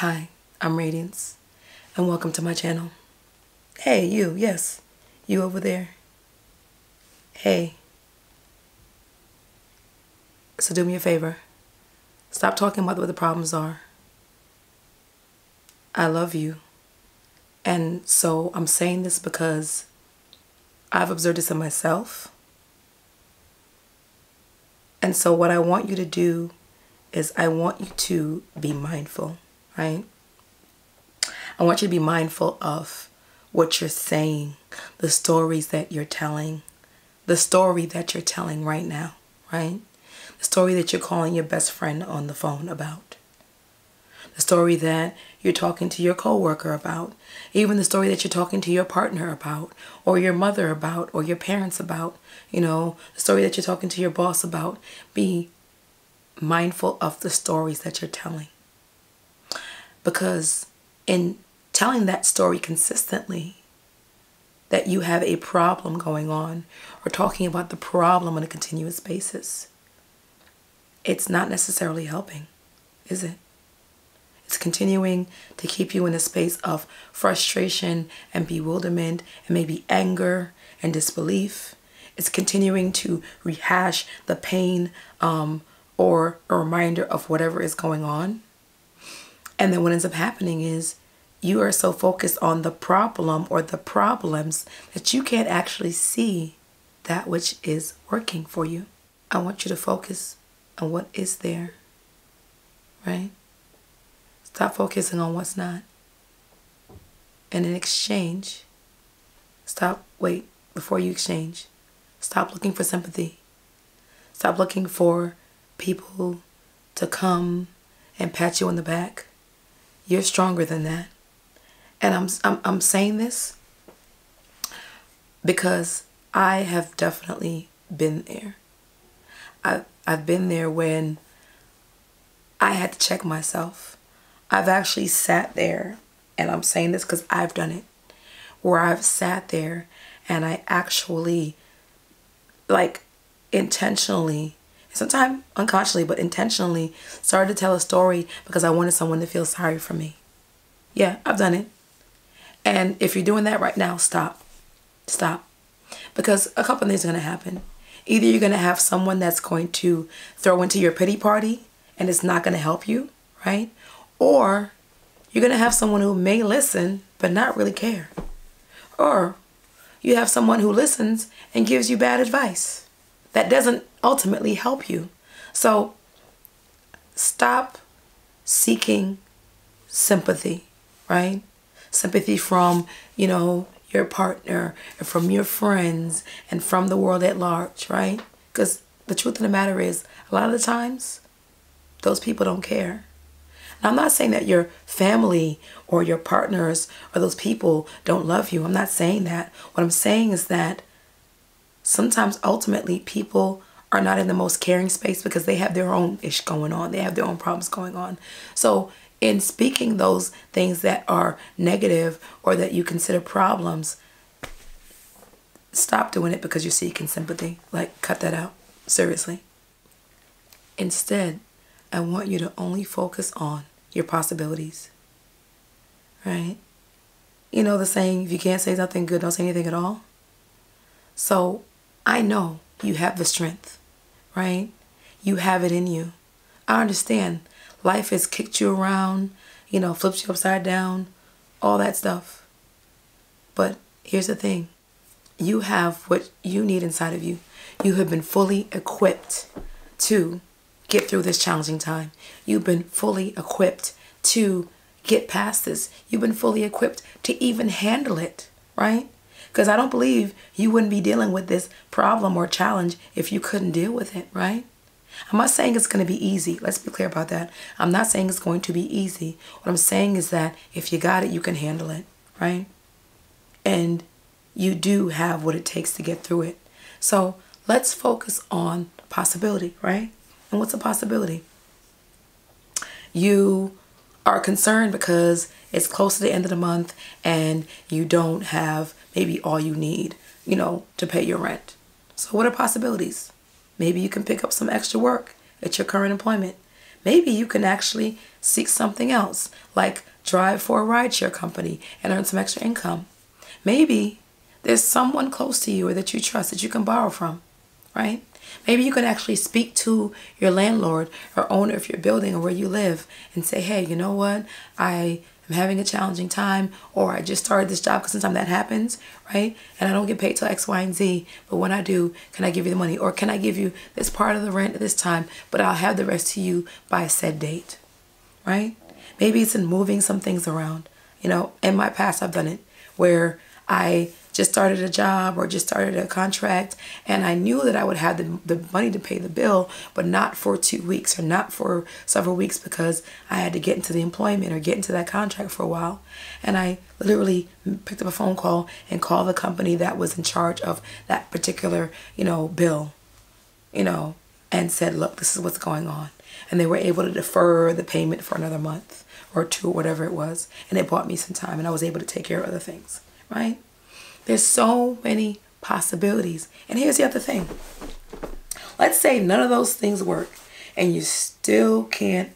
Hi, I'm Radiance, and welcome to my channel. Hey, you, yes, you over there. Hey. So do me a favor. Stop talking about what the problems are. I love you. And so I'm saying this because I've observed this in myself. And so what I want you to do is I want you to be mindful, right? I want you to be mindful of what you're saying, the stories that you're telling, the story that you're telling right now, right? The story that you're calling your best friend on the phone about. The story that you're talking to your coworker about. Even the story that you're talking to your partner about, or your mother about, or your parents about. You know, the story that you're talking to your boss about. Be mindful of the stories that you're telling. Because in telling that story consistently, that you have a problem going on, or talking about the problem on a continuous basis, it's not necessarily helping, is it? It's continuing to keep you in a space of frustration and bewilderment and maybe anger and disbelief. It's continuing to rehash the pain or a reminder of whatever is going on. And then what ends up happening is you are so focused on the problem or the problems that you can't actually see that which is working for you. I want you to focus on what is there, right? Stop focusing on what's not. And in exchange, wait, before you exchange, stop looking for sympathy. Stop looking for people to come and pat you on the back. You're stronger than that. And I'm saying this because I have definitely been there. I've been there when I had to check myself. I've actually sat there, and I'm saying this because I've done it, where I've sat there and I actually, like, intentionally, sometimes unconsciously, but intentionally started to tell a story because I wanted someone to feel sorry for me. Yeah, I've done it. And if you're doing that right now, stop. Stop. Because a couple of things are going to happen. Either you're going to have someone that's going to throw into your pity party and it's not going to help you, right? Or you're going to have someone who may listen but not really care. Or you have someone who listens and gives you bad advice that doesn't ultimately help you. So stop seeking sympathy, right? Sympathy from, you know, your partner and from your friends and from the world at large, right? Because the truth of the matter is, a lot of the times, those people don't care. Now, I'm not saying that your family or your partners or those people don't love you. I'm not saying that. What I'm saying is that sometimes ultimately people are not in the most caring space because they have their own ish going on. They have their own problems going on. So in speaking those things that are negative or that you consider problems, stop doing it because you're seeking sympathy. Like, cut that out. Seriously. Instead, I want you to only focus on your possibilities, right? You know the saying, if you can't say something good, don't say anything at all. So I know you have the strength, right? You have it in you. I understand life has kicked you around, you know, flipped you upside down, all that stuff. But here's the thing. You have what you need inside of you. You have been fully equipped to get through this challenging time. You've been fully equipped to get past this. You've been fully equipped to even handle it, right? Because I don't believe you wouldn't be dealing with this problem or challenge if you couldn't deal with it, right? I'm not saying it's going to be easy. Let's be clear about that. I'm not saying it's going to be easy. What I'm saying is that if you got it, you can handle it, right? And you do have what it takes to get through it. So let's focus on possibility, right? And what's a possibility? You are concerned because it's close to the end of the month and you don't have maybe all you need, you know, to pay your rent. So what are possibilities? Maybe you can pick up some extra work at your current employment. maybe you can actually seek something else, like drive for a rideshare company and earn some extra income. Maybe there's someone close to you or that you trust that you can borrow from, right? Maybe you can actually speak to your landlord or owner of your building or where you live and say, hey, you know what? I am having a challenging time, or I just started this job, because sometimes that happens, right? And I don't get paid till X, Y, and Z, but when I do, can I give you the money? Or can I give you this part of the rent at this time, but I'll have the rest to you by a set date, right? Maybe it's in moving some things around. You know, in my past, I've done it where I just started a job or just started a contract, and I knew that I would have the money to pay the bill, but not for 2 weeks or not for several weeks, because I had to get into the employment or get into that contract for a while. And I literally picked up a phone call and called the company that was in charge of that particular, bill, and said, look, this is what's going on. And they were able to defer the payment for another month or two or whatever it was. And it bought me some time, and I was able to take care of other things, right? There's so many possibilities. And here's the other thing. Let's say none of those things work and you still can't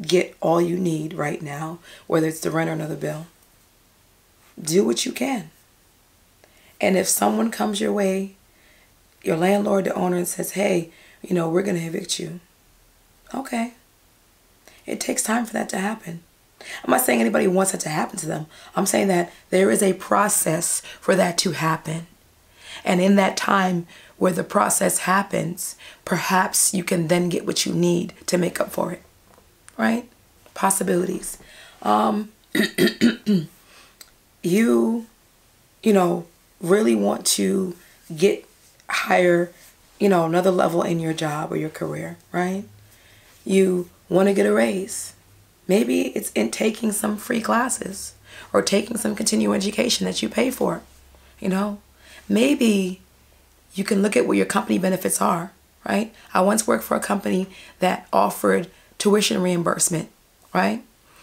get all you need right now, whether it's the rent or another bill. Do what you can. And if someone comes your way, your landlord, the owner, and says, hey, we're going to evict you. Okay. It takes time for that to happen. I'm not saying anybody wants that to happen to them. I'm saying that there is a process for that to happen. And in that time where the process happens, perhaps you can then get what you need to make up for it. Right? Possibilities. You really want to get higher, another level in your job or your career, right? You want to get a raise. Maybe it's in taking some free classes or taking some continuing education that you pay for, Maybe you can look at what your company benefits are, right? I once worked for a company that offered tuition reimbursement, right?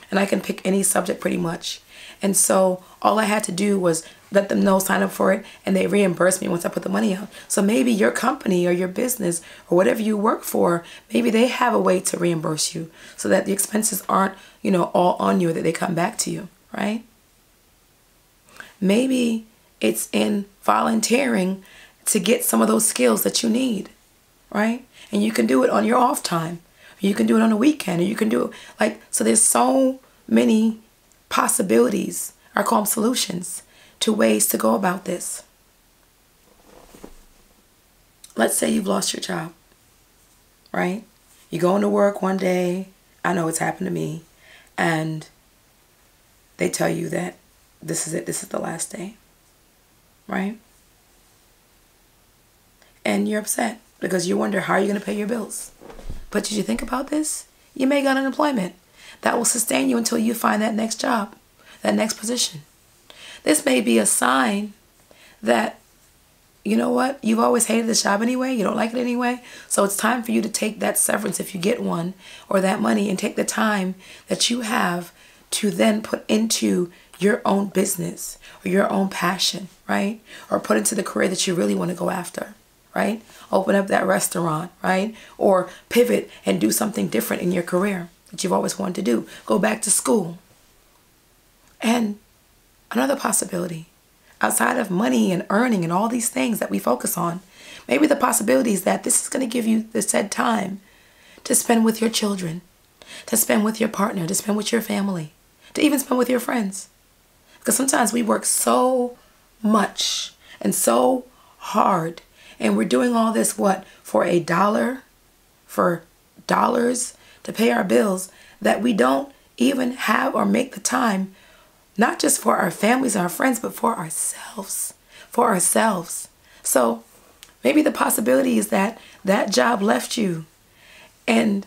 And I can pick any subject pretty much. And so all I had to do was let them know, sign up for it, and they reimbursed me once I put the money out. So maybe your company or your business or whatever you work for, maybe they have a way to reimburse you so that the expenses aren't, all on you, that they come back to you, right? Maybe it's in volunteering to get some of those skills that you need, right? And you can do it on your off time. You can do it on a weekend, or you can do it so there's so many possibilities, I call them solutions, to ways to go about this. Let's say you've lost your job, right? You go into work one day, I know it's happened to me, and they tell you that this is it, this is the last day, right? And you're upset because you wonder, how are you going to pay your bills? But did you think about this? You may get unemployment. That will sustain you until you find that next job, that next position. This may be a sign that, you know what, you've always hated this job anyway, you don't like it anyway, so it's time for you to take that severance, if you get one, or that money, and take the time that you have to then put into your own business or your own passion, right? Or put into the career that you really want to go after, right? Open up that restaurant, right? Or pivot and do something different in your career that you've always wanted to do. Go back to school. And another possibility, outside of money and earning and all these things that we focus on, maybe the possibility is that this is going to give you the said time to spend with your children, to spend with your partner, to spend with your family, to even spend with your friends. Because sometimes we work so much and so hard, and we're doing all this, for $1, for dollars to pay our bills, that we don't even have or make the time, not just for our families and our friends, but for ourselves, So maybe the possibility is that that job left you, and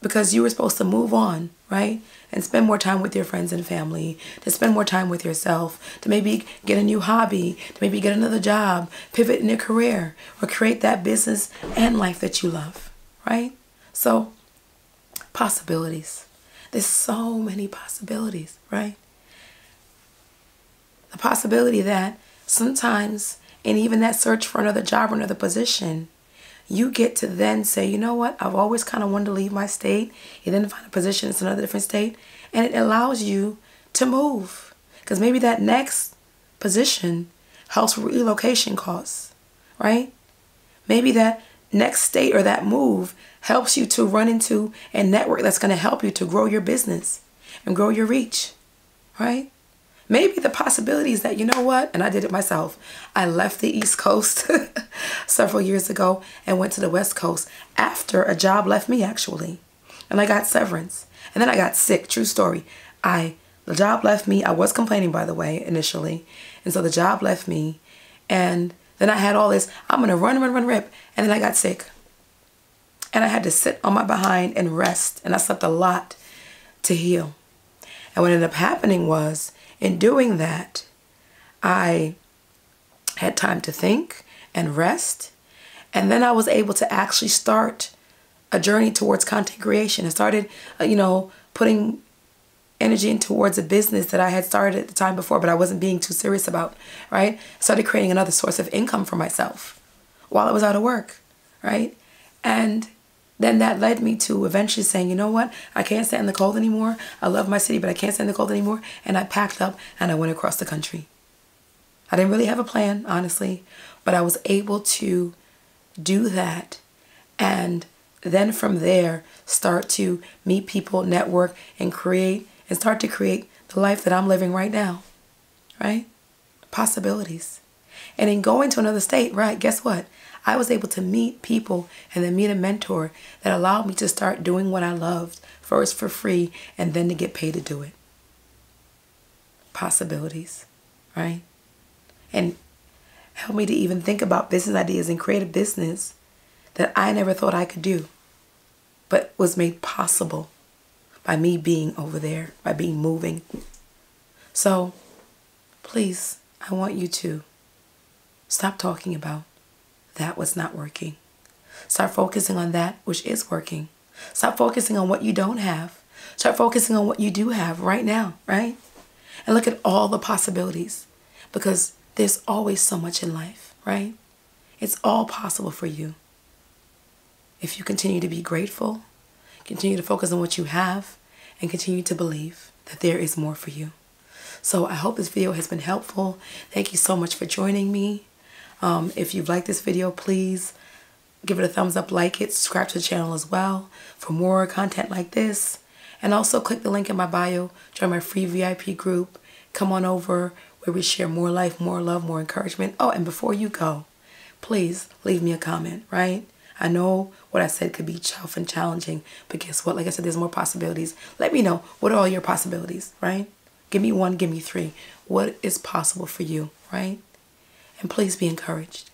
because you were supposed to move on, right? And spend more time with your friends and family, to spend more time with yourself, to maybe get a new hobby, to maybe get another job, pivot in your career, or create that business and life that you love, right? So, possibilities. There's so many possibilities, right? The possibility that sometimes, in even that search for another job or another position, you get to then say, you know what, I've always kind of wanted to leave my state. You then find a position in another different state, and it allows you to move. Because maybe that next position helps with relocation costs, right? Maybe that next state or that move helps you to run into a network that's going to help you to grow your business and grow your reach, right? Maybe the possibility is that, you know what, and I did it myself. I left the East Coast several years ago and went to the West Coast after a job left me, actually. And I got severance. And then I got sick. True story. The job left me. I was complaining, by the way, initially. And so the job left me. And then I had all this, I'm going to run, rip. And then I got sick. And I had to sit on my behind and rest. And I slept a lot to heal. And what ended up happening was, in doing that, I had time to think and rest. And then I was able to actually start a journey towards content creation. I started, putting energy in towards a business that I had started at the time before, but I wasn't being too serious about, right? I started creating another source of income for myself while I was out of work, right? And then that led me to eventually saying, you know what? I can't stand the cold anymore. I love my city, but I can't stand the cold anymore. And I packed up and I went across the country. I didn't really have a plan, honestly, but I was able to do that. And then from there, start to meet people, network, and start to create the life that I'm living right now, right? Possibilities. And in going to another state, right, guess what? I was able to meet people and then meet a mentor that allowed me to start doing what I loved, first for free and then to get paid to do it. Possibilities, right? And help me to even think about business ideas and create a business that I never thought I could do, but was made possible by me being over there, by being moving. So please, I want you to stop talking about that was not working. Start focusing on that which is working. Stop focusing on what you don't have. Start focusing on what you do have right now, right? And look at all the possibilities, because there's always so much in life, right? It's all possible for you. If you continue to be grateful, continue to focus on what you have, and continue to believe that there is more for you. So I hope this video has been helpful. Thank you so much for joining me. If you've liked this video, please give it a thumbs up, like it, subscribe to the channel as well for more content like this. And also click the link in my bio, join my free VIP group. Come on over where we share more life, more love, more encouragement. Oh, and before you go, please leave me a comment, right? I know what I said could be tough and challenging, but guess what? Like I said, there's more possibilities. Let me know, what are all your possibilities, right? Give me one, give me three. What is possible for you, right? And please be encouraged.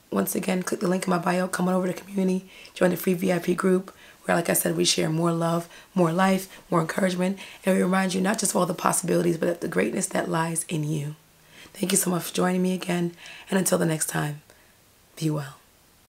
Once again, click the link in my bio, come on over to the community, join the free VIP group, where, like I said, we share more love, more life, more encouragement, and we remind you not just of all the possibilities, but of the greatness that lies in you. Thank you so much for joining me again, and until the next time, be well.